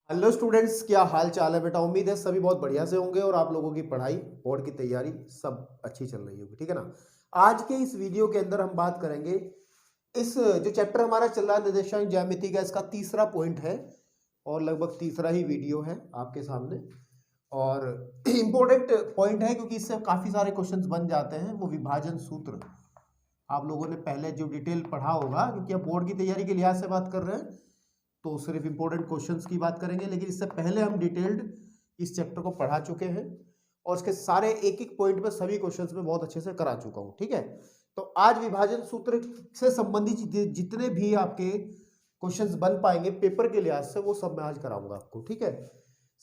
Hello students, क्या हाल चाल है बेटा। उम्मीद है सभी बहुत बढ़िया से होंगे और आप लोगों की पढ़ाई बोर्ड की तैयारी सब अच्छी चल रही होगी, ठीक है ना। आज के इस वीडियो के अंदर हम बात करेंगे इस जो चैप्टर हमारा चल रहा है निर्देशांक ज्यामिति का, इसका तीसरा पॉइंट है और लगभग तीसरा ही वीडियो है आपके सामने। और इम्पोर्टेंट पॉइंट है क्योंकि इससे काफी सारे क्वेश्चंस बन जाते हैं। वो विभाजन सूत्र आप लोगों ने पहले जो डिटेल पढ़ा होगा, क्योंकि आप बोर्ड की तैयारी के लिहाज से बात कर रहे हैं तो सिर्फ इंपॉर्टेंट क्वेश्चंस की बात करेंगे, लेकिन इससे पहले हम डिटेल्ड इस चैप्टर को पढ़ा चुके हैं और इसके सारे एक एक पॉइंट पे सभी क्वेश्चंस में बहुत अच्छे से करा चुका हूं, ठीक है। तो आज विभाजन सूत्र से संबंधित जितने भी आपके क्वेश्चंस बन पाएंगे पेपर के लिहाज से, वो सब मैं आज कराऊंगा आपको, ठीक है।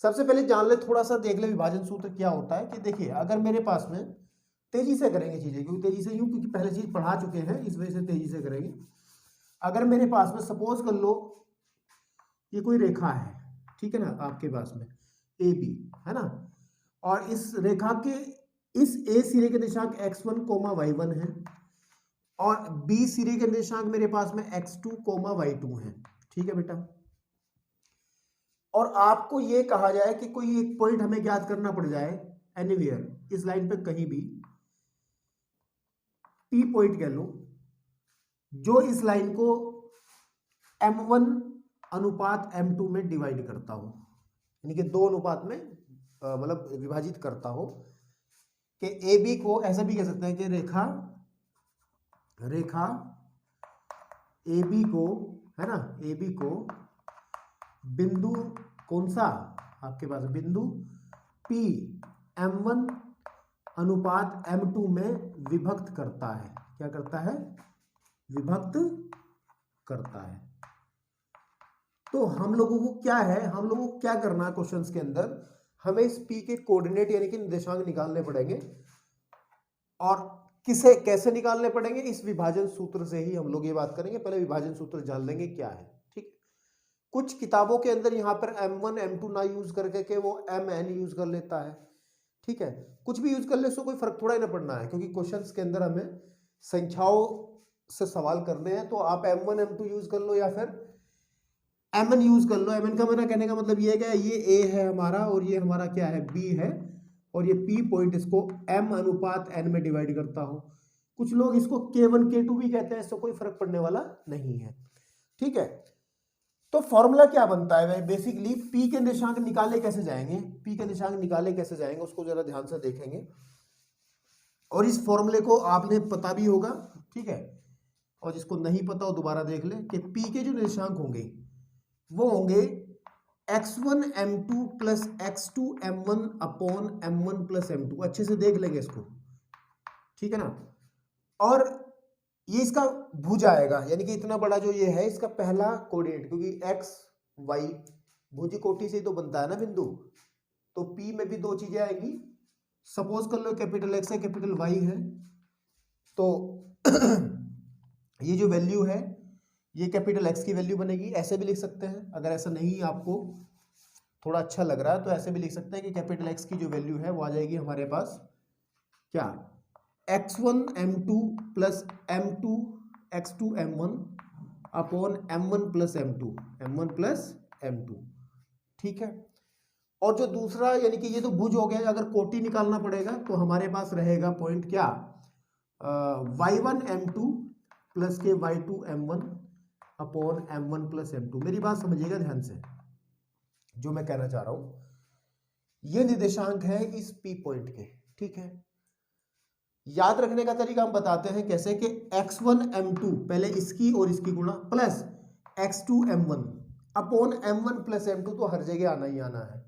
सबसे पहले जान ले, थोड़ा सा देख ले विभाजन सूत्र क्या होता है। कि देखिए, अगर मेरे पास में तेजी से करेंगे चीजें, क्योंकि तेजी से यूं क्योंकि पहले चीज पढ़ा चुके हैं, इस वजह से तेजी से करेंगे। अगर मेरे पास में सपोज कर लो ये कोई रेखा है, ठीक है ना, आपके पास में ए बी है ना, और इस रेखा के इस ए सिरे के निर्देशांक x1 y1 है और बी सिरे के निर्देशांक मेरे पास में x2 y2 है, ठीक है बेटा। और आपको ये कहा जाए कि कोई एक पॉइंट हमें ज्ञात करना पड़ जाए एनीवेयर, इस लाइन पे कहीं भी पी पॉइंट कह लो, जो इस लाइन को m1 अनुपात m2 में डिवाइड करता हो, यानी कि 2 अनुपात में मतलब विभाजित करता हो। कि ए बी को ऐसा भी कह सकते हैं कि रेखा ए बी को, है ना, ए बी को बिंदु कौन सा आपके पास बिंदु P m1 अनुपात m2 में विभक्त करता है। क्या करता है? विभक्त करता है। तो हम लोगों को क्या है, हम लोगों को क्या करना है क्वेश्चंस के अंदर, हमें इस P के कोऑर्डिनेट यानी कि निर्देशांक निकालने पड़ेंगे। और किसे कैसे निकालने पड़ेंगे? इस विभाजन सूत्र से ही हम लोग ये बात करेंगे। पहले विभाजन सूत्र जान लेंगे क्या है, ठीक। कुछ किताबों के अंदर यहाँ पर m1 m2 ना यूज करके के वो mn यूज कर लेता है, ठीक है। कुछ भी यूज कर ले, उसको कोई फर्क थोड़ा ही ना पड़ना है, क्योंकि क्वेश्चंस के अंदर हमें संख्याओं से सवाल करने हैं। तो आप m1 m2 यूज कर लो या फिर mn यूज कर लो। mn का मेरा कहने का मतलब ये है कि ये a है हमारा और ये हमारा क्या है, b है, और ये p पॉइंट इसको m अनुपात n में डिवाइड करता हो। कुछ लोग इसको k1 k2 भी कहते हैं, इससे कोई फर्क पड़ने वाला नहीं है, ठीक है। तो फॉर्मूला क्या बनता है बेसिकली, p के निर्देशांक निकाले कैसे जाएंगे, p के निर्देशांक निकाले कैसे जाएंगे उसको जरा ध्यान से देखेंगे। और इस फॉर्मूले को आपने पता भी होगा, ठीक है, और जिसको नहीं पता हो दोबारा देख ले कि p के जो निर्देशांक होंगे वो होंगे x1 m2 plus x2 m1 upon m1 plus m2। अच्छे से देख लेंगे इसको, ठीक है ना। और ये इसका भुज आएगा, यानी कि इतना बड़ा जो ये है इसका पहला कोऑर्डिनेट, क्योंकि x y भुज कोटि से ही तो बनता है ना बिंदु। तो p में भी 2 चीजें आएंगी। सपोज कर लो कैपिटल x है कैपिटल y है, तो ये जो वैल्यू है ये कैपिटल X की वैल्यू बनेगी। ऐसे भी लिख सकते हैं, अगर ऐसा नहीं आपको थोड़ा अच्छा लग रहा है तो ऐसे भी लिख सकते हैं कि कैपिटल X की जो वैल्यू है वो आ जाएगी हमारे पास क्या, x1 m2 plus m2 x2 m1 upon m1 plus m2, ठीक है। और जो दूसरा यानी कि ये तो भुज हो गया, अगर कोटि निकालना पड़ेगा तो हमारे पास रहेगा पॉइंट क्या, y1 m2 प्लस के y2 m1 upon m1 plus m2। मेरी बात समझिएगा ध्यान से, जो मैं कहना चाह रहा हूं ये निर्देशांक है इस P पॉइंट के, ठीक है। याद रखने का तरीका हम बताते हैं कैसे, कि x1 m2 पहले इसकी और इसकी गुणा plus x2 m1 upon m1 plus m2, तो हर जगह आना ही आना है।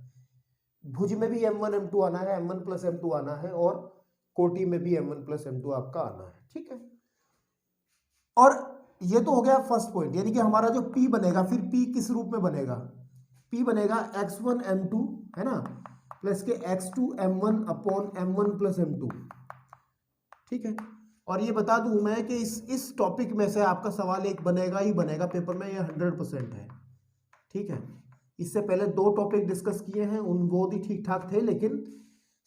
भुज में भी m1 m2 आना है, m1 प्लस m2 आना है, और कोटि में भी m1 प्लस m2 आपका आना है, ठीक है। और ये तो हो गया फर्स्ट पॉइंट, यानी कि हमारा जो P बनेगा, फिर P किस रूप में बनेगा, P बनेगा x1 m2 है ना प्लस के x2 m1 upon m1 plus m2, ठीक है। और ये बता दूं मैं कि इस टॉपिक में से आपका सवाल एक बनेगा ही बनेगा पेपर में, ये 100% है, ठीक है। इससे पहले 2 टॉपिक डिस्कस किए हैं, उन वो भी ठीक ठाक थे, लेकिन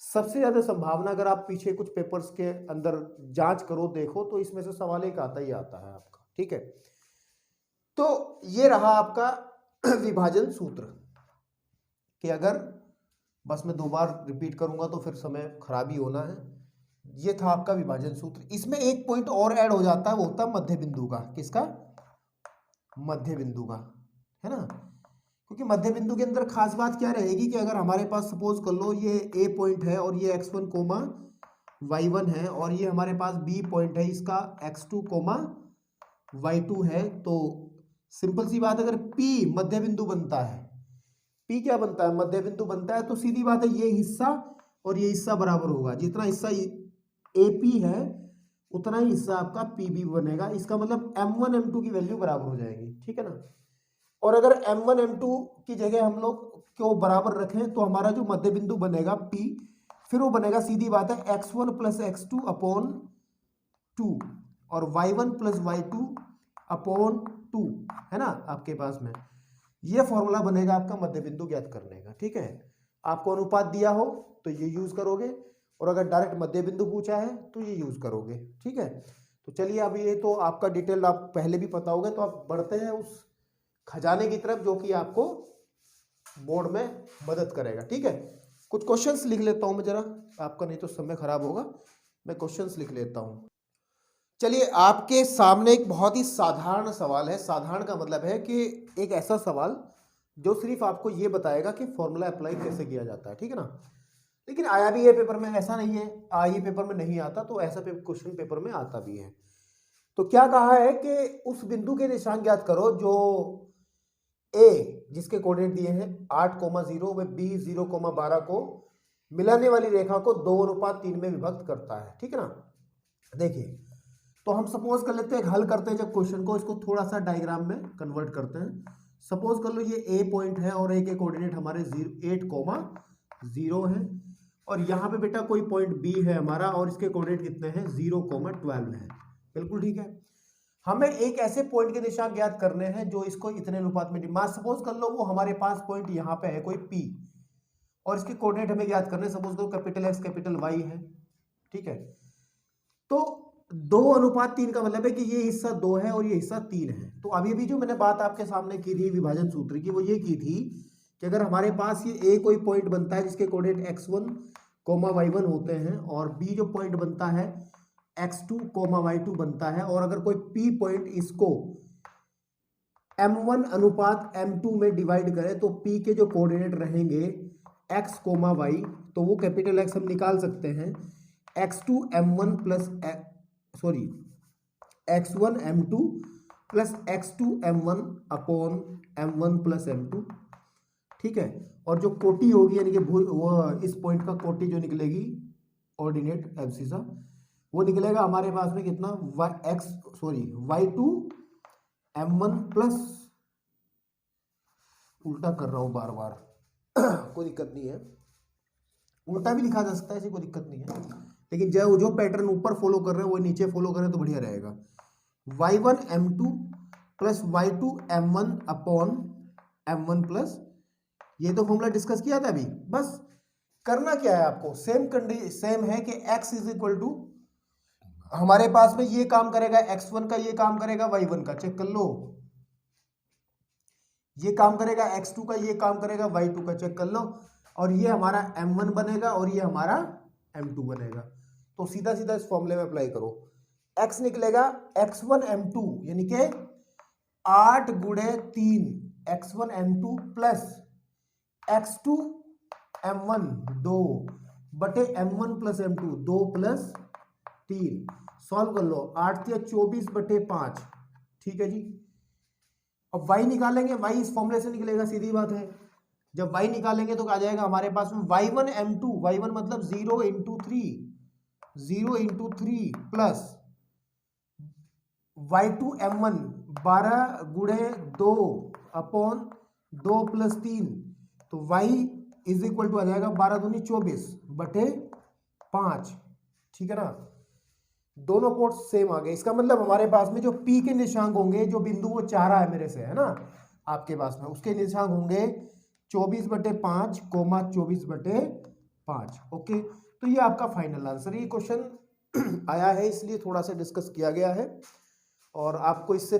सबसे ज्यादा संभावना अगर आप पीछे कुछ पेपर्स के अंदर जांच करो देखो तो इसमें से सवाल एक आता ही आता है आपका, ठीक है। तो ये रहा आपका विभाजन सूत्र। कि अगर, बस मैं 2 बार रिपीट करूंगा तो फिर समय खराब ही होना है। ये था आपका विभाजन सूत्र। इसमें एक पॉइंट और ऐड हो जाता है, वो होता है मध्य बिंदु का। किसका? मध्य बिंदु का, है ना। क्योंकि मध्य बिंदु के अंदर खास बात क्या रहेगी कि अगर हमारे पास सपोज कर लो ये ए पॉइंट है और ये x1 कोमा y1 है, और ये हमारे पास बी पॉइंट है, इसका x2 कोमा y2 है, तो सिंपल सी बात, अगर P मध्य बिंदु बनता है, P क्या बनता है? मध्य बिंदु बनता है, तो सीधी बात है ये हिस्सा और ये हिस्सा बराबर होगा। जितना हिस्सा AP है उतना ही हिस्सा आपका PB बनेगा। इसका मतलब M1 M2 की वैल्यू बराबर हो जाएगी, ठीक है ना। और अगर M1 M2 की जगह हम लोग क्यों बराबर रखें, तो हमारा जो मध्य बिंदु बनेगा P, फिर वो बनेगा, सीधी बात है, x1 प्लस x2 अपॉन 2 और y1 प्लस y2 अपॉन 2, है ना आपके पास में। ये फॉर्मूला बनेगा आपका मध्य बिंदु ज्ञात करने का, ठीक है। आपको अनुपात दिया हो तो ये यूज करोगे, और अगर डायरेक्ट मध्य बिंदु पूछा है तो ये यूज करोगे, ठीक है। तो चलिए, अब ये तो आपका डिटेल आप पहले भी पता होगा, तो आप बढ़ते हैं उस खजाने की तरफ जो कि आपको बोर्ड में मदद करेगा, ठीक है। कुछ क्वेश्चंस लिख लेता हूं मैं जरा, आपका नहीं तो समय खराब होगा। मैं क्वेश्चंस लिख लेता हूं। चलिए, आपके सामने एक बहुत ही साधारण सवाल है। साधारण का मतलब है कि एक ऐसा सवाल जो सिर्फ आपको ये बताएगा कि फॉर्मूला अप्लाई कैसे किया जाता है, ठीक है ना। लेकिन आया भी है पेपर में, ऐसा नहीं है आया पेपर में नहीं आता, तो ऐसा क्वेश्चन पेपर में आता भी है। तो क्या कहा है कि उस बिंदु के निशान ज्ञात करो जो ए, जिसके कोऑर्डिनेट दिए हैं 8,0 व B 0,12 को मिलाने वाली रेखा को 2:3 में विभक्त करता है, ठीक है ना। देखिए, तो हम सपोज कर लेते हैं, हल करते हैं जब क्वेश्चन को, इसको थोड़ा सा डायग्राम में कन्वर्ट करते हैं। सपोज कर लो ये ए पॉइंट है और ए के कोऑर्डिनेट हमारे 8,0 है, और यहाँ पे बेटा कोई पॉइंट बी है हमारा, और इसके कोऑर्डिनेट कितने हैं? 0,12 है। बिल्कुल ठीक है। हमें एक ऐसे पॉइंट के निशान ज्ञात करने हैं जो इसको इतने अनुपात में, सपोज कर लो वो हमारे पास पॉइंट यहाँ पे है कोई P, और इसके कोऑर्डिनेट हमें ज्ञात करने, सपोज करो कैपिटल X कैपिटल Y है, ठीक है। तो 2:3 का मतलब है कि ये हिस्सा 2 है और ये हिस्सा 3 है। तो अभी भी जो मैंने बात आपके सामने की थी विभाजन सूत्र की, वो ये की थी कि अगर हमारे पास ये A कोई पॉइंट बनता है जिसके कोऑर्डिनेट x1, y1 होते हैं, और B जो पॉइंट बनता है x2, y2 बनता है, और अगर कोई P पॉइंट इसको m1 अनुपात m2 में डिवाइड करे, तो P के जो कोऑर्डिनेट रहेंगे x, y, तो वो कैपिटल X हम निकाल सकते हैं, x2 m1 plus x1 m2 plus x2 m1 upon m1 plus m2, ठीक है। और जो कोटि होगी, यानी कि वो इस पॉइंट का कोटि जो निकलेगी ऑर्डिनेट एब्सिसा, वो निकलेगा हमारे पास में कितना? y2 m1 प्लस, उल्टा कर रहा हूं बार बार कोई दिक्कत नहीं है, उल्टा भी लिखा जा सकता है, ऐसी कोई दिक्कत नहीं है, लेकिन जो पैटर्न ऊपर फॉलो कर रहे हैं वो नीचे फॉलो करें तो बढ़िया रहेगा। y1 m2 plus y2 m1 upon m1 plus, ये तो फॉर्मूला डिस्कस किया था अभी। बस करना क्या है आपको, सेम है कि x इज इक्वल टू, हमारे पास में ये काम करेगा x1 का, ये काम करेगा y1 का, चेक कर लो, ये काम करेगा x2 का, ये काम करेगा y2 का, चेक कर लो, और ये हमारा m1 बनेगा और ये हमारा m2 बनेगा। तो सीधा सीधा इस फॉर्मूले में अप्लाई करो, x निकलेगा x1 m2 यानी कि 8 गुणे 3 x1 m2 plus x2 m1 2 बटे m1 plus m2 2 plus 3, solve कर लो, 8 या 24 बटे 5, ठीक है जी। अब y निकालेंगे, y इस फॉर्मूले से निकलेगा, सीधी बात है। जब y निकालेंगे तो आ जाएगा हमारे पास में y1 m2, y1 मतलब 0 इंटू 3 प्लस y2 m1 12 गुणे 2 अपॉन 2 प्लस 3, तो y इज इक्वल टू आ जाएगा 12 दूनी 24 बटे 5, ठीक है ना। दोनों कोड सेम आ गए। इसका मतलब हमारे पास में जो P के निशांक होंगे, जो बिंदु वो चाह रहा है मेरे से, है ना, आपके पास में उसके निशांक होंगे 24/5, 24/5। ओके, तो ये आपका फाइनल आंसर। ये क्वेश्चन आया है इसलिए थोड़ा सा डिस्कस किया गया है, और आपको इससे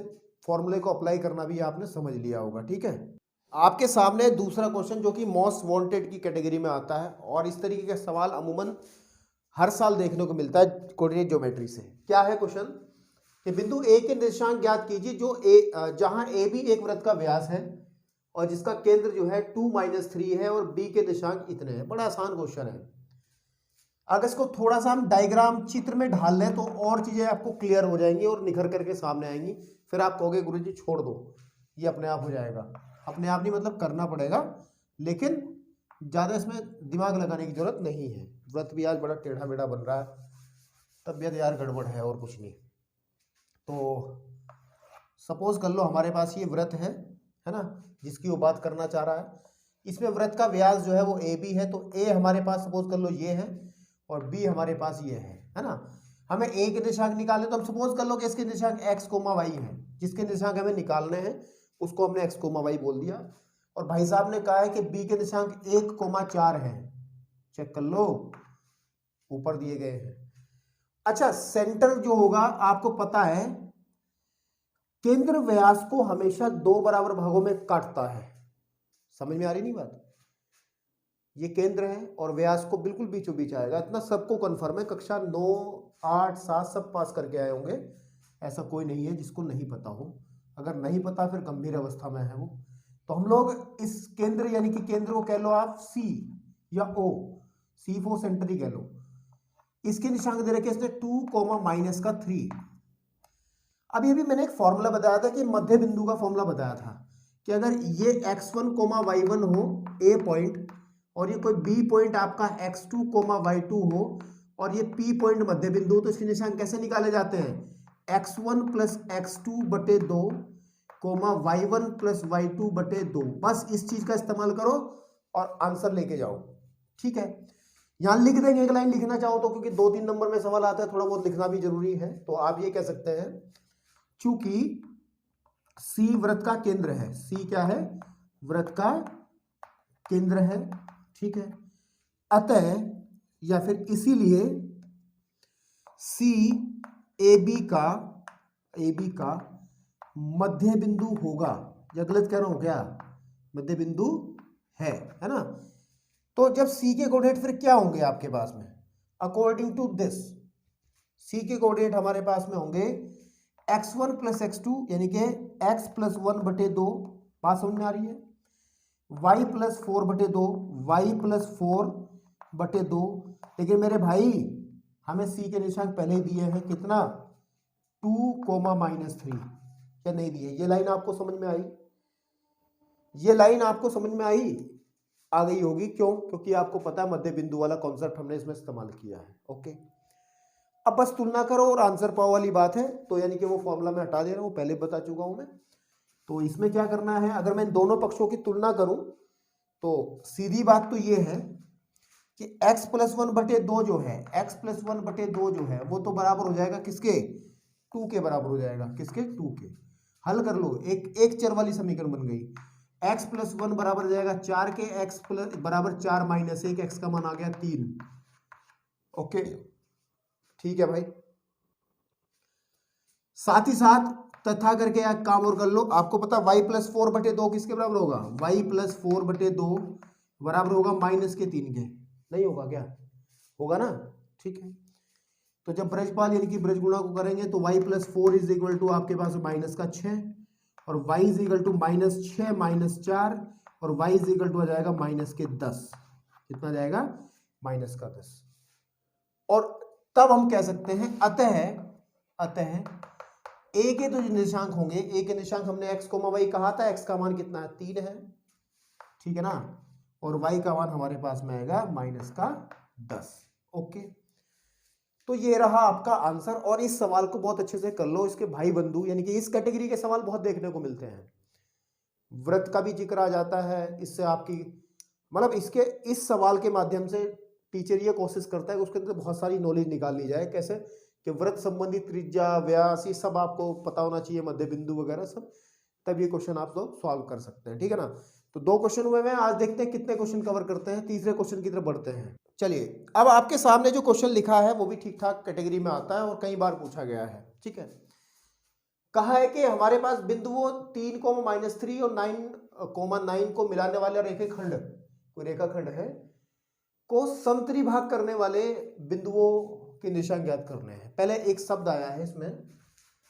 फॉर्मूले को अप्लाई करना भी आपने समझ लिया होगा, ठीक है। आपके सामने दूसरा क्वेश्चन जो कि मोस्ट वांटेड की कैटेगरी में आता है, और इस तरीके का सवाल अमूमन हर साल देखने को मिलता है कोऑर्डिनेट ज्योमेट्री से। क्या है क्वेश्चन कि बिंदु ए के निर्देशांक ज्ञात कीजिए जो जहां ए बी एक वृत्त का व्यास है और जिसका केंद्र जो है 2-3 है और बी के निर्देशांक इतने हैं। बड़ा आसान क्वेश्चन है। अगर इसको थोड़ा सा हम डायग्राम चित्र में ढाल लें तो और चीजें आपको क्लियर हो जाएंगी और निखर करके सामने आएंगी। फिर आप कहोगे गुरुजी छोड़ दो, ये अपने आप हो जाएगा। अपने आप नहीं मतलब करना पड़ेगा, लेकिन ज्यादा इसमें दिमाग लगाने की जरूरत नहीं है। व्रत भी आज बड़ा टेढ़ा मेढ़ा बन रहा है, तबीयत यार गड़बड़ है और कुछ नहीं। तो सपोज कर लो हमारे पास ये व्रत है ना, जिसकी वो बात करना चाह रहा है। इसमें व्रत का व्यास जो है वो ए बी है, तो ए हमारे पास सपोज कर लो ये है और बी हमारे पास ये है ना। हमें ए के निर्देशांक निकालने, तो हम सपोज कर लो कि इसके निर्देशांक x, y है। जिसके निर्देशांक हमें निकालने हैं उसको हमने x, y बोल दिया। और भाई साहब ने कहा है कि b के निर्देशांक 1,4 है। चेक कर लो, ऊपर दिए गए हैं। अच्छा, सेंटर जो होगा आपको पता है केंद्र व्यास को हमेशा 2 बराबर भागों में काटता है। समझ में आ रही नहीं बात? ये केंद्र है और व्यास को बिल्कुल बीचों बीच आएगा। इतना सबको कंफर्म है, कक्षा 9, 8, 7 सब पास करके आए होंगे। ऐसा कोई नहीं है जिसको नहीं पता हो। अगर नहीं पता फिर गंभीर अवस्था में है वो। तो हम लोग इस केंद्र यानी कि केंद्र को कह लो आप C या O, C4 सेंटर ही कह लो। इसके निशांक दे रखे इसने 2,-3। अब ये भी मैंने एक फॉर्मूला बताया था कि मध्य बिंदु का फॉर्मूला बताया था कि अगर ये x1, y1 हो A पॉइंट और ये कोई B पॉइंट आपका x2, y2 हो और ये P पॉइंट मध्य बिंदु हो, तो इसके निशांक कैसे निकाले जाते हैं? x1 + x2/2, y1 + y2/2। बस इस चीज का इस्तेमाल करो और आंसर लेके जाओ। ठीक है, यहां लिख देंगे एक लाइन लिखना चाहो तो, क्योंकि 2-3 नंबर में सवाल आता है, थोड़ा बहुत लिखना भी जरूरी है। तो आप ये कह सकते हैं चूंकि C वृत्त का केंद्र है। C क्या है? वृत्त का केंद्र है। ठीक है, अतः या फिर इसीलिए C AB का मध्य बिंदु होगा। या गलत कह रहा हूं क्या? मध्य बिंदु है ना। तो जब C के कोऑर्डिनेट फिर क्या होंगे आपके पास में? अकॉर्डिंग टू दिस C के कोऑर्डिनेट हमारे पास में होंगे x1 + x2 यानी कि x + 1/2। बात समझ में आ रही है? y + 4/2, y + 4/2। लेकिन मेरे भाई हमें C के निशांक पहले ही दिए हैं, कितना? 2,-3। क्या नहीं दिए? ये लाइन आपको समझ में आई? ये लाइन आपको समझ में आई? आ गई होगी। क्यों? क्योंकि आपको पता है मध्य बिंदु वाला कॉन्सेप्ट हमने इसमें इस्तेमाल किया है। ओके, अब बस तुलना करो और आंसर पाओ वाली बात है। तो यानी कि वो फॉर्मूला मैं हटा दे रहा हूं, पहले बता चुका हूं मैं। तो इसमें क्या करना है, अगर मैं इन दोनों पक्षों की तुलना करूं तो सीधी बात तो ये है कि x + 1/2 जो है, x + 1/2 जो है वो तो बराबर हो जाएगा किसके? 2 के बराबर हो जाएगा। किसके? 2 के। हल कर लो, एक चर वाली समीकरण बन गई। x + 1 बराबर हो जाएगा 4 के, x बराबर 4 - 1, x का मान आ गया 3। ओके, ठीक है भाई। साथ ही साथ तथा करके एक काम और कर लो। आपको पता y + 4/2 किसके बराबर होगा? y + 4/2 बराबर होगा -3 के। नहीं होगा क्या? होगा ना? ठीक है, तो जब ब्रजपाल यानी कि ब्रज गुणा को करेंगे तो y + 4 = आपके पास -6 और y = -6 - 4 और y = आ जाएगा -10। कितना जाएगा? -10। और तब हम कह सकते हैं अतः a के तो निर्देशांक होंगे, a के निर्देशांक हमने x, y कहा था, x का मान कितना है? 3 है। ठीक है ना, और y का मान हमारे पास में आएगा -10। ओके, तो ये रहा आपका आंसर। और इस सवाल को बहुत अच्छे से कर लो। इसके भाई बंधु यानी कि इस कैटेगरी के सवाल बहुत देखने को मिलते हैं। व्रत का भी जिक्र आ जाता है, इससे आपकी मतलब इसके इस सवाल के माध्यम से टीचर ये कोशिश करता है कि उसके अंदर बहुत सारी नॉलेज निकाल ली जाए। कैसे कि व्रत संबंधी त्रिज्या, व्यास, ये सब आपको पता होना चाहिए, मध्य बिंदु वगैरह सब। तब ये क्वेश्चन आप लोग सॉल्व कर सकते हैं। ठीक है ना। तो 2 क्वेश्चन हुए हैं, आज देखते हैं कितने क्वेश्चन कवर करते हैं। तीसरे क्वेश्चन की तरफ बढ़ते हैं। चलिए, अब आपके सामने जो क्वेश्चन लिखा है वो भी ठीक ठाक कैटेगरी में आता है और कई बार पूछा गया है। ठीक है, कहा है कि हमारे पास बिंदुओं 3, -3 और 9 कोमा 9 को मिलाने वाले रेखाखंड, कोई रेखाखंड है, को समत्रिभाग करने वाले बिंदुओं के निशान ज्ञात करने हैं। पहले एक शब्द आया है इसमें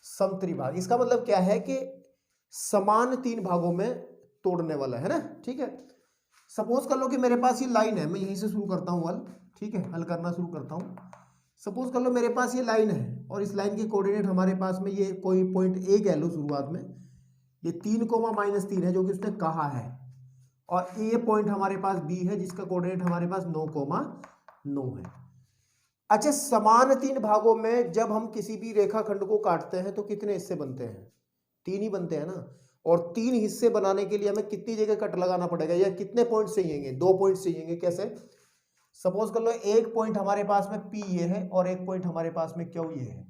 समत्रिभाग, इसका मतलब क्या है कि समान 3 भागों में तोड़ने वाला है ना। ठीक है, सपोज कर लो कि मेरे पास ये लाइन है, मैं यहीं से शुरू करता हूँ हल। ठीक है, हल करना शुरू करता हूँ। सपोज कर लो मेरे पास ये लाइन है और इस लाइन के कोऑर्डिनेट हमारे पास में ये कोई पॉइंट ए कह लो शुरुआत में, ये 3,-3 है जो कि उसने कहा है, और ए पॉइंट हमारे पास बी है जिसका कोऑर्डिनेट हमारे पास 9,9 है। अच्छा, समान 3 भागों में जब हम किसी भी रेखाखंड को काटते हैं तो कितने हिस्से बनते हैं? 3 ही बनते हैं ना। और 3 हिस्से बनाने के लिए हमें कितनी जगह कट लगाना पड़ेगा, या कितने पॉइंट चाहिए? 2 पॉइंट चाहिए। कैसे? सपोज कर लो एक पॉइंट हमारे पास में P ये है और एक पॉइंट हमारे पास में Q ये है।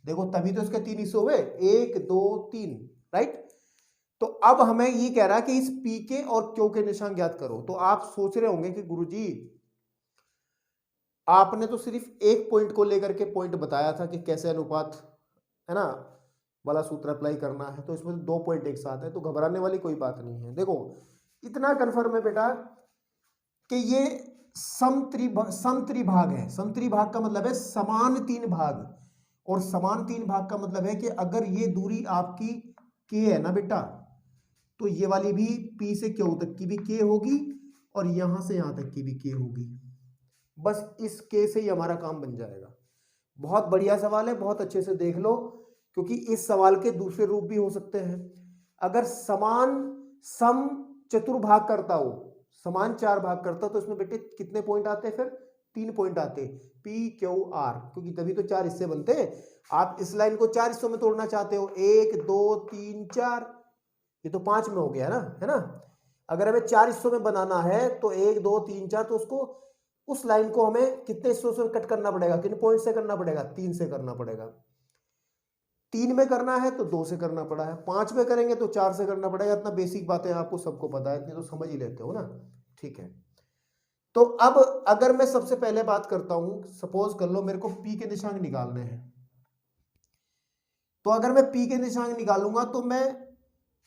देखो तभी तो इसके 3 हिस्से हुए, 1 2 3, राइट। तो अब हमें ये कह रहा है कि इस P के और Q के निशान ज्ञात करो। तो आप सोच रहे होंगे कि गुरुजी आपने तो सिर्फ एक पॉइंट को लेकर के पॉइंट बताया था कि कैसे अनुपात है ना वाला सूत्र अप्लाई करना है, तो इसमें 2 पॉइंट एक साथ है, तो घबराने वाली कोई बात नहीं है। देखो इतना कन्फर्म है बेटा कि ये समत्रिभाग है। समत्रिभाग का मतलब है समान 3 भाग, और समान 3 भाग का मतलब है कि अगर ये दूरी आपकी k है ना बेटा, तो ये वाली भी P से Q तक की भी k होगी और यहां से यहां तक की भी k होगी। बस इस k से ही हमारा काम बन जाएगा। बहुत बढ़िया सवाल है, बहुत अच्छे से देख लो, क्योंकि इस सवाल के दूसरे रूप भी हो सकते हैं। अगर समान सम चतुर्भाग करता हो, समान 4 भाग करता, तो इसमें बेटे कितने पॉइंट आते? फिर 3 पॉइंट आते, P Q R, क्योंकि तभी तो 4 हिस्से बनते हैं। आप इस लाइन को 4 हिस्सों में तोड़ना चाहते हो, 1 2 3 4, ये तो 5 में हो गया ना, है ना। अगर हमें 4 हिस्सों में बनाना है तो 1 2 3 4, तो उसको उस लाइन को हमें कितने हिस्सों से कट करना पड़ेगा? किन पॉइंट से करना पड़ेगा? 3 से करना पड़ेगा। 3 में करना है तो 2 से करना पड़ा है, 5 में करेंगे तो 4 से करना पड़ेगा। इतना बेसिक बातें आपको सबको पता है, इतनी तो समझ ही लेते हो ना। ठीक है, तो अब अगर मैं सबसे पहले बात करता हूं, सपोज कर लो मेरे को P के निशान निकालने हैं, तो अगर मैं P के निशान निकालूंगा तो मैं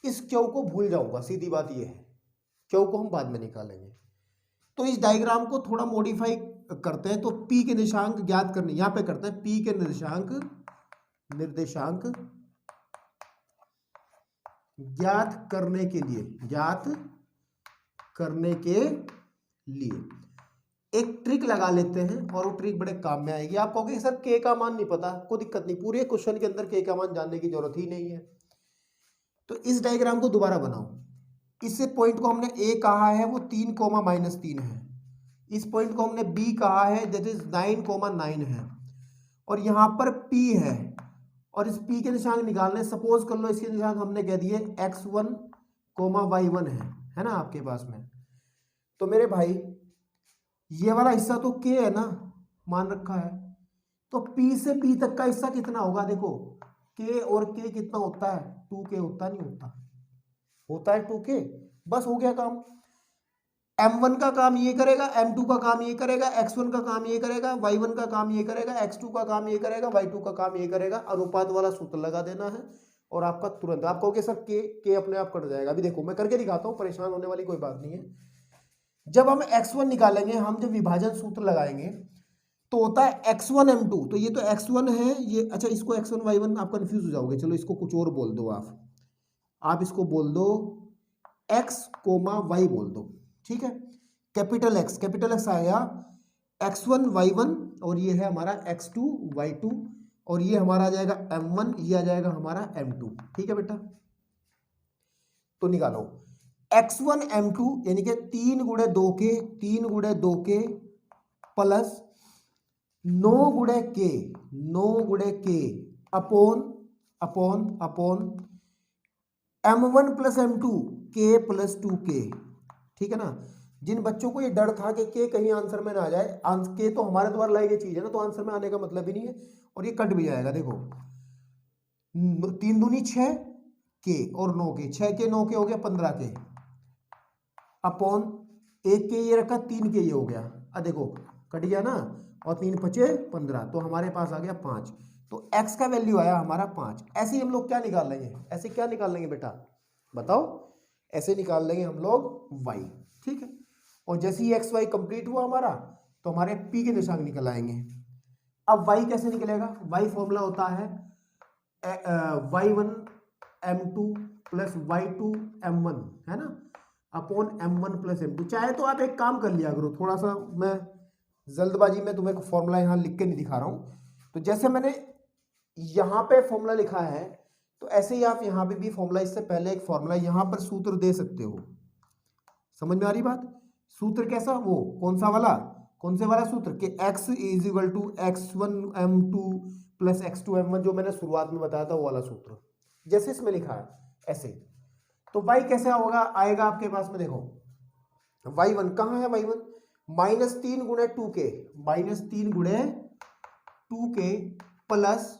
इस Q को भूल जाऊंगा, सीधी बात यह है। Q को हम बाद में निकालेंगे। तो इस डायग्राम को थोड़ा मॉडिफाई करते हैं, तो P के निर्देशांक ज्ञात करने, यहां पे करते हैं P के निर्देशांक ज्ञात करने के लिए एक ट्रिक लगा लेते हैं, और वो ट्रिक बड़े काम में आएगी। आप कहोगे सर K का मान नहीं पता, कोई दिक्कत नहीं, पूरे क्वेश्चन के अंदर K का मान जानने की जरूरत ही नहीं है। तो इस डायग्राम को दोबारा बनाओ। इस पॉइंट को हमने A कहा है, वो 3,-3 है। इस पॉइंट को हमने B कहा है, दैट इज 9,9 है। और यहां पर P है, और इस P के निशान निकालने, सपोज कर लो इसके निशान हमने कह दिए x1, y1 है ना आपके पास में। तो मेरे भाई ये वाला हिस्सा तो K है ना, मान रखा है, तो P से P तक का हिस्सा कितना होगा? देखो K और K कितना होता है? 2K होता नहीं होता? होता है 2K। बस हो गया काम। M1 का काम ये करेगा, M2 का काम ये करेगा, X1 का काम ये करेगा, Y1 का काम ये करेगा, X2 का काम ये करेगा, Y2 का काम ये करेगा। अनुपात वाला सूत्र लगा देना है और आपका तुरंत, आप कहोगे सर K अपने आप कट जाएगा। अभी देखो मैं करके दिखाता हूँ, परेशान होने वाली कोई बात नहीं है। जब हम X1 निकालेंगे, हम जब विभाजन सूत्र लगाएंगे तो होता है X1 M2, तो ये तो X1 है ये। अच्छा, इसको X1 Y1 आप कंफ्यूज हो जाओगे, चलो इसको कुछ और बोल दो। आप इसको बोल दो X, Y बोल दो, ठीक है। कैपिटल X आया X1 Y1, और ये है हमारा X2 Y2, और ये हमारा आ जाएगा M1, ये आ जाएगा हमारा M2। ठीक है बेटा, तो निकालो X1 M2 यानी कि 3 गुणे 2 के प्लस 9 गुणे के upon M1 plus M2 K plus 2K। ठीक है ना। जिन बच्चों को ये डर था कि K कहीं आंसर में ना आ जाए, K तो हमारे द्वारा लाई गई चीज है ना, तो आंसर में आने का मतलब ही नहीं है, और ये कट भी जाएगा। देखो 3 दूनी 6 K और 9 के, 6 के 9 के हो गया 15 के, अपॉन 1 के ये रखा, 3 के ये हो गया। अब देखो कट गया ना, और 3 5 15, तो हमारे पास आ गया 5। तो x का वैल्यू आया हमारा 5। ऐसे ही हम लोग क्या निकाल लेंगे? ऐसे क्या निकाल लेंगे बेटा, बताओ? ऐसे निकाल लेंगे हम लोग y, ठीक है। और जैसे ही एक्स वाई कंप्लीट हुआ हमारा तो हमारे p के निशान निकल आएंगे। अब y कैसे निकलेगा, y फॉर्मूला होता है y1 m2 plus y2 m1, है ना, अपॉन m1 प्लस m2। चाहे तो आप एक काम कर लिया करो, थोड़ा सा मैं जल्दबाजी में तुम्हें फॉर्मूला यहाँ लिख के नहीं दिखा रहा हूँ। तो जैसे मैंने यहाँ पे फॉर्मूला लिखा है तो ऐसे ही आप यहाँ पे भी फॉर्मूला, इससे पहले एक फॉर्मूला यहाँ पर सूत्र दे सकते हो। समझ में आ रही बात? सूत्र कैसा, वो कौन सा वाला, कौन से वाला सूत्र कि x is equal to x1 m2 plus x2 m1, जो मैंने शुरुआत में बताया था वो वाला सूत्र, जैसे इसमें लिखा है ऐसे। तो y कैसे होगा, आएगा आपके पास में, देखो y1 कहाँ है, y1 -3 गुणे 2k, -3 गुणे 2k प्लस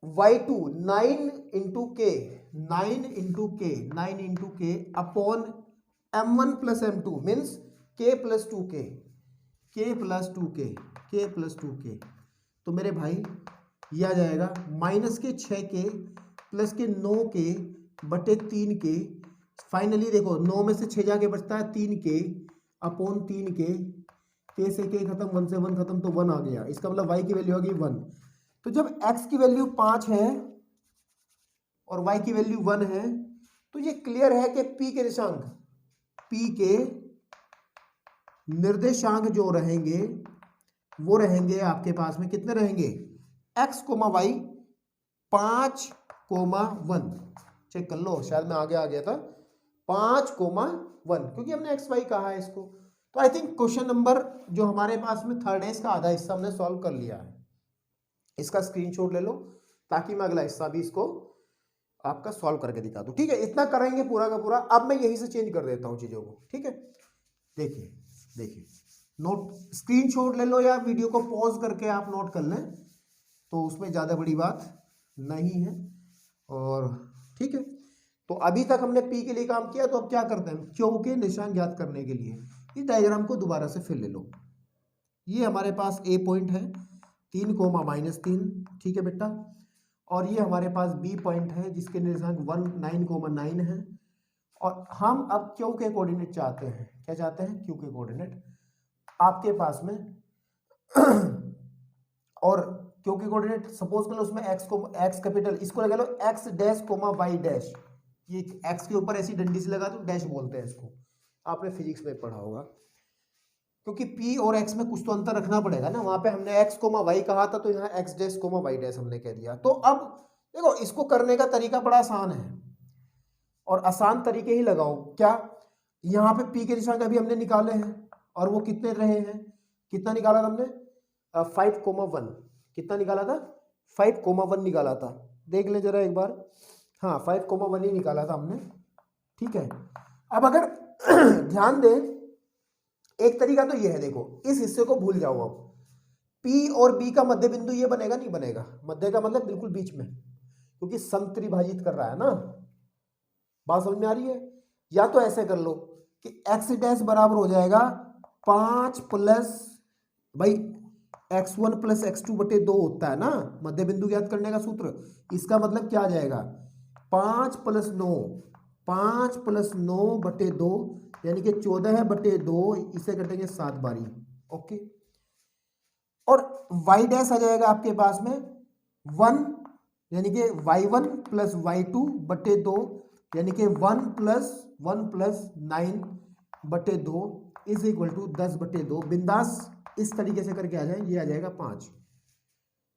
y2 9 इंटू के, 9 इंटू के upon m1 plus m2 means k plus 2k, k plus 2k, k plus 2k। तो मेरे भाई ये आ जाएगा माइनस के 6k प्लस के 9k बटे 3k। फाइनली देखो 9 में से 6 जाके बचता है 3k अपॉन 3k, k से k खत्म, 1 से 1 खत्म, तो 1 आ गया। इसका मतलब y की वैल्यू होगी 1। तो जब x की वैल्यू 5 है और y की वैल्यू 1 है तो ये क्लियर है कि p के निर्देशांक, p के निर्देशांक जो रहेंगे वो रहेंगे आपके पास में, कितने रहेंगे, x, y 5,1। चेक कर लो, शायद मैं आगे आ गया था, 5,1, क्योंकि हमने एक्स वाई कहा है इसको। तो आई थिंक क्वेश्चन नंबर जो हमारे पास में थर्ड है इसका आधा हिस्सा हमने सॉल्व कर लिया है। इसका स्क्रीनशॉट ले लो ताकि मैं अगला हिस्सा भी इसको आपका सॉल्व करके दिखा दूं, ठीक है। इतना करेंगे पूरा का पूरा। अब मैं यहीं से चेंज कर देता हूं चीजों को, ठीक है। देखिए देखिए, नोट स्क्रीनशॉट ले लो या वीडियो को पॉज करके आप नोट कर लें, तो उसमें ज़्यादा बड़ी बात नहीं है। और ठीक है, तो अभी तक हमने पी के लिए काम किया, तो अब क्या करते हैं, क्यू के निशान ज्ञात करने के लिए इस डायग्राम को दोबारा से फिर ले लो। ये हमारे पास ए पॉइंट है 3, -3, ठीक है बेटा। और ये हमारे पास बी पॉइंट है जिसके निर्देशांक 1, 9, 9 है। और हम अब क्यू के कोऑर्डिनेट चाहते हैं, क्या चाहते हैं, क्यू के कोऑर्डिनेट आपके पास में। और क्यू के कोऑर्डिनेट सपोज कर लो उसमें एक्स कैपिटल, इसको लगा लो X dash comma Y dash. ये एक्स के ऊपर ऐसी डंडी से लगा दो, डैश बोलते हैं इसको, आपने फिजिक्स में पढ़ा होगा। क्योंकि p और x में कुछ तो अंतर रखना पड़ेगा ना, वहां पे हमने x कोमा y कहा था, तो यहाँ x dash comma y dash हमने कह दिया। तो अब देखो इसको करने का तरीका बड़ा आसान है और आसान तरीके ही लगाओ। क्या, यहाँ पे p के निशान अभी हमने निकाले हैं और वो कितने रहे हैं, कितना निकाला था हमने, 5,1। कितना निकाला था, 5,1 निकाला था। देख ले जरा एक बार, हाँ 5,1 ही निकाला था हमने, ठीक है। अब अगर ध्यान दे, एक तरीका तो ये है, देखो इस हिस्से को भूल जाओ अब, P और B का मध्य बिंदु ये बनेगा, नहीं बनेगा, मध्य का मतलब बिल्कुल बीच में, क्योंकि समत्रिभाजित कर रहा है ना। बात समझ में आ रही है? या तो ऐसे कर लो कि x डैश बराबर हो जाएगा 5 प्लस, भाई x1 प्लस x2 बटे 2 होता है ना मध्य बिंदु ज्ञात करने का सूत्र। इसका मतलब क्या आ जाएगा, 5 प्लस 9, 5 प्लस 9 बटे 2 यानी कि 14 बटे 2, इसे कटेंगे 7 बारी, ओके। और y डैश आ जाएगा आपके पास में 1 यानी कि y1 प्लस y2 बटे 2 यानी कि 1 प्लस 9 बटे 2 इज इक्वल टू 10 बटे 2। बिंदास इस तरीके से करके आ जाए, ये आ जाएगा 5।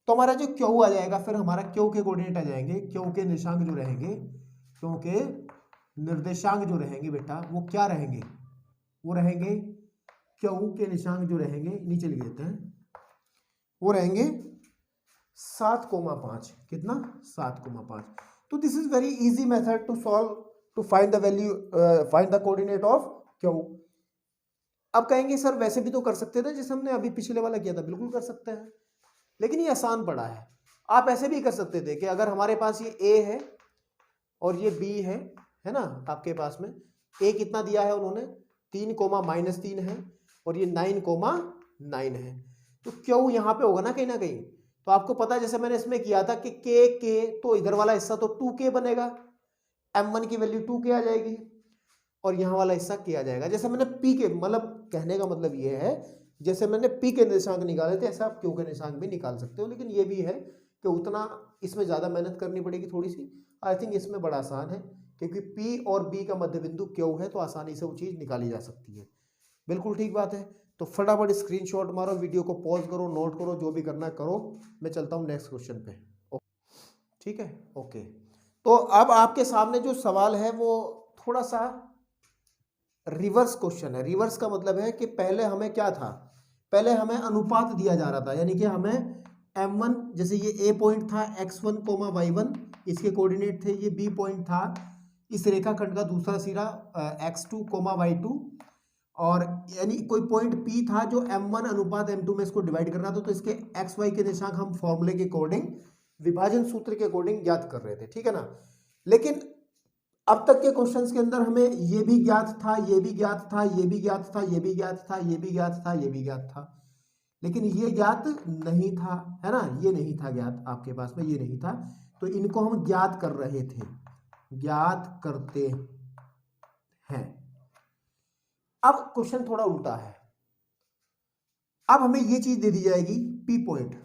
तो हमारा जो क्यू आ जाएगा, फिर हमारा क्यू के कोऑर्डिनेट आ जाएंगे, क्यू के निर्देशांक जो रहेंगे, क्यू के निर्देशांक जो रहेंगे बेटा वो क्या रहेंगे, वो रहेंगे क्यू के निर्देशांक जो रहेंगे, नीचे लिख देते हैं, वो रहेंगे 7,5। कितना, 7,5। तो this is very easy method to solve, to find the value, find the coordinate of Q. अब कहेंगे सर वैसे भी तो कर सकते थे जैसे हमने अभी पिछले वाला किया था, बिल्कुल कर सकते हैं, लेकिन ये आसान पड़ा है। आप ऐसे भी कर सकते थे कि अगर हमारे पास ये A है और ये B है ना, आपके पास में A कितना दिया है उन्होंने, 3,-3 है और ये 9,9 है, तो क्यू यहाँ पे होगा ना कहीं ना कहीं। तो आपको पता है जैसे मैंने इसमें किया था कि K तो इधर वाला हिस्सा तो 2K बनेगा, m1 की वैल्यू 2k आ जाएगी और यहाँ वाला हिस्सा k आ जाएगा। जैसे मैंने p के मतलब कहने का मतलब ये है जैसे मैंने p के निर्देशांक निकाले थे ऐसा आप q के निर्देशांक भी निकाल सकते हो, लेकिन ये भी है कि उतना इसमें ज़्यादा मेहनत करनी पड़ेगी थोड़ी सी। आई थिंक इसमें बड़ा आसान है क्योंकि p और b का मध्य बिंदु q है तो आसानी से वो चीज़ निकाली जा सकती है। बिल्कुल ठीक बात है। तो फटाफट स्क्रीनशॉट मारो, वीडियो को पॉज करो, नोट करो, जो भी करना करो। मैं चलता हूँ नेक्स्ट क्वेश्चन पे। ठीक है, ओके। तो अब आपके सामने जो सवाल है वो थोड़ा सा रिवर्स क्वेश्चन है। रिवर्स का मतलब है कि पहले हमें क्या था, पहले हमें अनुपात दिया जा रहा था, यानी कि हमें m1 जैसे ये a पॉइंट था x1, y1 इसके कोऑर्डिनेट थे, ये b पॉइंट था इस रेखाखंड का दूसरा सिरा x2, y2 और यानी कोई पॉइंट P था जो m1 अनुपात m2 में इसको डिवाइड करना था। तो इसके एक्स वाई के निर्देशांक हम फॉर्मूले के अकॉर्डिंग विभाजन सूत्र के अकॉर्डिंग ज्ञात कर रहे थे, ठीक है ना। लेकिन अब तक के क्वेश्चंस के अंदर हमें ये भी ज्ञात था, ये भी ज्ञात था, ये भी ज्ञात था, ये भी ज्ञात था, ये भी ज्ञात था, ये भी ज्ञात था, लेकिन ये ज्ञात नहीं था, है ना, ये नहीं था ज्ञात आपके पास में, ये नहीं था। तो इनको हम ज्ञात कर रहे थे, ज्ञात करते हैं। अब क्वेश्चन थोड़ा उल्टा है। अब हमें ये चीज दे दी जाएगी P पॉइंट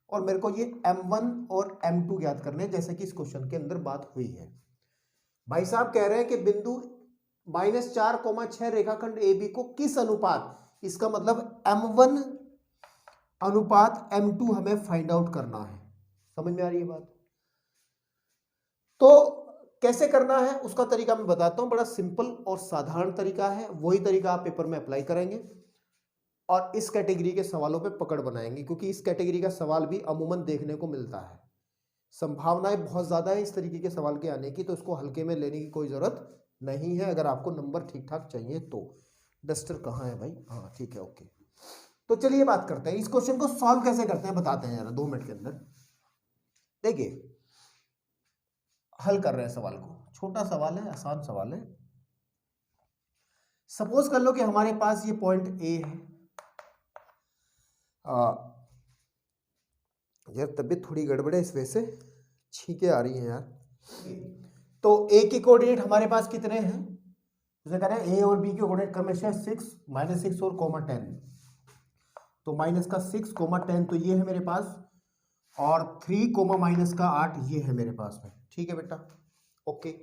और मेरे को ये M1 और M2 ज्ञात करने हैं, जैसे कि इस क्वेश्चन के अंदर बात हुई है। भाई साहब कह रहे हैं कि बिंदु -4,6 रेखाखंड AB को किस अनुपात, इसका मतलब M1 अनुपात M2 हमें फाइंड आउट करना है। समझ में आ रही है बात? तो कैसे करना है उसका तरीका मैं बताता हूं। बड़ा सिंपल और साधारण तरीका है, वही तरीका आप पेपर में अप्लाई करेंगे और इस कैटेगरी के सवालों पे पकड़ बनाएंगे, क्योंकि इस कैटेगरी का सवाल भी अमूमन देखने को मिलता है। संभावनाएं बहुत ज्यादा है इस तरीके के सवाल के आने की, तो इसको हल्के में लेने की कोई जरूरत नहीं है अगर आपको नंबर ठीक ठाक चाहिए तो। डस्टर कहाँ है भाई? हाँ ठीक है, ओके। तो चलिए बात करते हैं, इस क्वेश्चन को सॉल्व कैसे करते हैं बताते हैं जरा 2 मिनट के अंदर। देखिए हल कर रहे हैं सवाल को, छोटा सवाल है, आसान सवाल है। सपोज कर लो कि हमारे पास ये पॉइंट ए है। यार तबीयत थोड़ी गड़बड़ है इस वजह से छींके आ रही हैं यार। तो ए के कोऑर्डिनेट हमारे पास कितने हैं? जैसे कह रहे हैं ए और बी के कोऑर्डिनेट क्रमशः 6, -6 और -10। तो माइनस का 6, 10 तो ये है मेरे पास, और 3, -8 ये है मेरे पास में। ठीक है बेटा, ओके।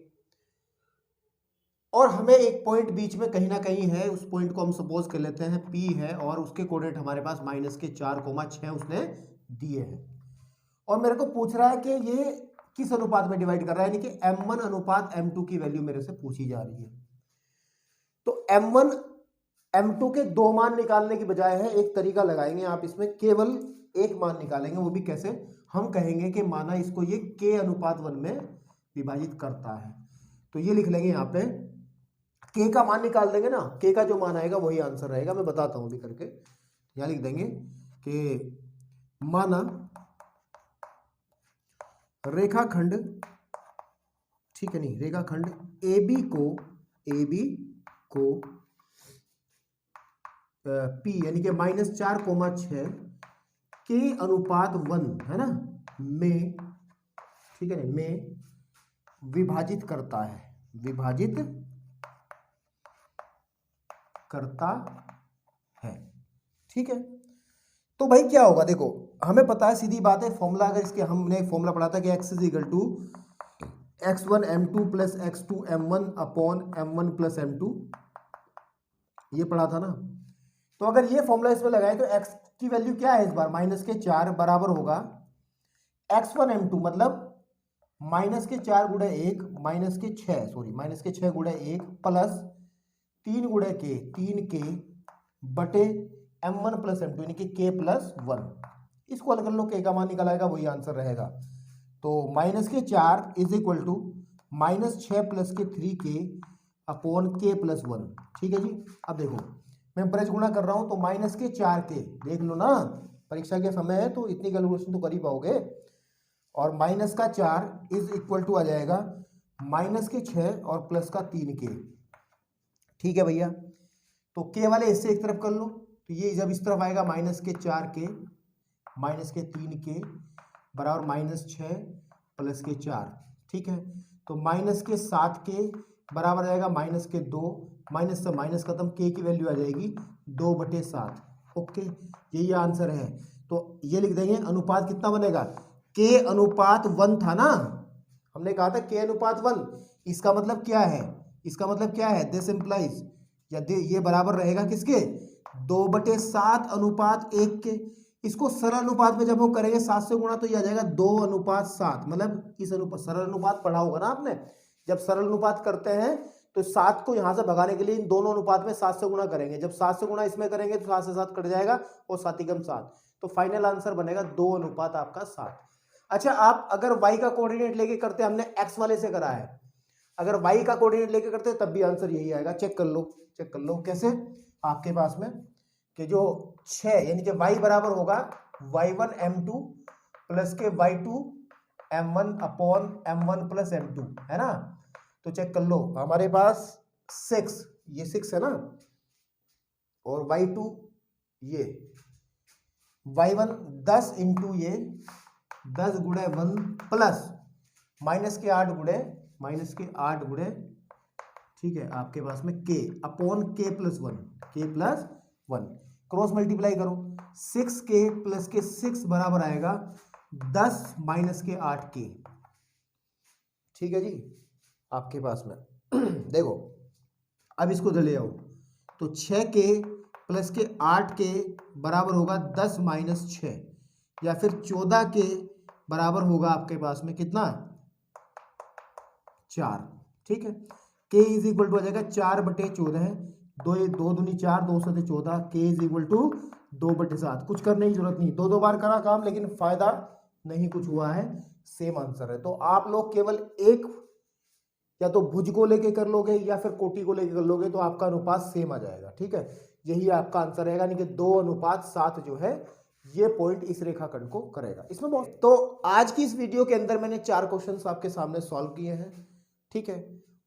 और हमें एक पॉइंट बीच में कहीं ना कहीं है, उस पॉइंट को हम सपोज कर लेते हैं P है, और उसके कोऑर्डिनेट हमारे पास -4,6 उसने दिए हैं। और मेरे को पूछ रहा है कि ये किस अनुपात में डिवाइड कर रहा है, यानी कि M1 अनुपात M2 की वैल्यू मेरे से पूछी जा रही है। तो M1 M2 के 2 मान निकालने की बजाय है एक तरीका लगाएंगे आप, इसमें केवल एक मान निकालेंगे। वो भी कैसे? हम कहेंगे कि माना इसको ये K अनुपात 1 में विभाजित करता है। तो ये लिख लेंगे यहाँ पे, K का मान निकाल देंगे ना, K का जो मान आएगा वही आंसर रहेगा। मैं बताता हूँ अभी करके। यहाँ लिख देंगे कि माना रेखाखंड, ठीक है, नहीं, रेखाखंड AB को P यानी कि -4,6 के अनुपात 1 है ना में, ठीक है ना, में विभाजित करता है, विभाजित करता है। ठीक है, तो भाई क्या होगा? देखो हमें पता है, सीधी बात है, फॉर्मूला अगर इसके हमने फॉर्मूला पढ़ा था कि x = x1 m2 + x2 m1 upon m1 + m2, ये पढ़ा था ना। तो अगर ये फॉर्मूला इसमें लगाए तो x की वैल्यू क्या है इस बार? -4 बराबर होगा x1 m2 मतलब -4 × 1 -6 × 1 प्लस 3 × k 3k बटे m1 + m2 यानी कि k + 1। इसको अलग कर लो, k का मान निकल आएगा, वही आंसर रहेगा। तो -4 = -6 + के 3k अपॉन k + 1। ठीक है जी। अब देखो मैं ब्रज गुणा कर रहा हूं तो -4k देख लो ना, परीक्षा के समय है तो इतनी कैलकुलेशन तो कर ही पाओगे। और -4 = आ जाएगा -6 और प्लस का 3k। ठीक है भैया, तो k वाले इससे एक तरफ कर लो, तो ये जब इस तरफ आएगा -4k -3k बराबर -6 + के 4। ठीक है, तो माइनस के 7 के बराबर आएगा माइनस के 2, माइनस से माइनस खत्म, के की वैल्यू आ जाएगी 2/7। ओके, यही आंसर है। तो ये लिख देंगे, अनुपात कितना बनेगा, के अनुपात 1 था ना, हमने कहा था के अनुपात 1। इसका मतलब क्या है, इसका मतलब क्या है, दिस इंप्लाइज, यदि ये बराबर रहेगा किसके, 2/7 अनुपात 1 के। इसको सरल अनुपात में जब हम करेंगे 7 से गुणा तो ये आ जाएगा 2/7, मतलब इस अनुपात, सरल अनुपात पढ़ा होगा ना आपने, जब सरल अनुपात करते हैं तो 7 को यहां से भगाने के लिए इन दोनों अनुपात में 7 से गुणा करेंगे, जब 7 से गुणा इसमें करेंगे तो 7 से 7 कट जाएगा और 7 × 7, तो फाइनल आंसर बनेगा 2 आपका 7। अच्छा, आप अगर y का कोऑर्डिनेट लेके करते, हमने x वाले से करा है, अगर y का कोऑर्डिनेट लेके करते तब भी आंसर यही आएगा। चेक कर लो, चेक कर लो कैसे, आपके पास में कि जो 6 यानी कि y बराबर होगा y1 m2 प्लस के y2 m1 प्लस m2, है ना। तो चेक कर लो, हमारे पास 6, ये 6 है ना, और y2 ये y1 10 इंटू ये 10 गुणे 1 प्लस माइनस के 8 गुणे, ठीक है, आपके पास में k upon k plus 1, cross multiply करो, 6k प्लस के 6 बराबर आएगा 10 माइनस के 8k। ठीक है जी, आपके पास में देखो, अब इसको ले आओ, तो 6k प्लस के 8k बराबर होगा 10 माइनस 6, या फिर 14k बराबर होगा आपके पास में कितना, 4। ठीक है, k इज इक्वल टू आ जाएगा 4/14 है, 2 दूनी 4, 2 से 14, k इज इक्वल टू 2/7। कुछ करने की जरूरत नहीं, 2 बार करा काम, लेकिन फायदा नहीं कुछ हुआ है, सेम आंसर है। तो आप लोग केवल एक या तो भुज को लेके कर लोगे या फिर कोटि को लेके कर लोगे तो आपका अनुपात सेम आ जाएगा। ठीक है, यही आपका आंसर रहेगा, यानी कि 2:7 जो है ये पॉइंट इस रेखाखंड को करेगा। इसमें बहुत, तो आज की इस वीडियो के अंदर मैंने 4 क्वेश्चंस आपके सामने सॉल्व किए हैं। ठीक है,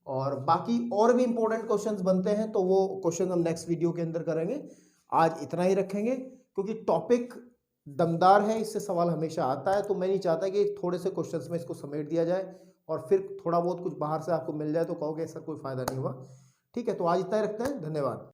और बाकी और भी इंपॉर्टेंट क्वेश्चंस बनते हैं तो वो क्वेश्चन हम नेक्स्ट वीडियो के अंदर करेंगे। आज इतना ही रखेंगे क्योंकि टॉपिक दमदार है, इससे सवाल हमेशा आता है, तो मैं नहीं चाहता कि थोड़े से क्वेश्चंस में इसको समेट दिया जाए और फिर थोड़ा बहुत कुछ बाहर से आपको मिल जाए तो कहोगे सर कोई फायदा नहीं हुआ। ठीक है, तो आज इतना ही रखते हैं, धन्यवाद।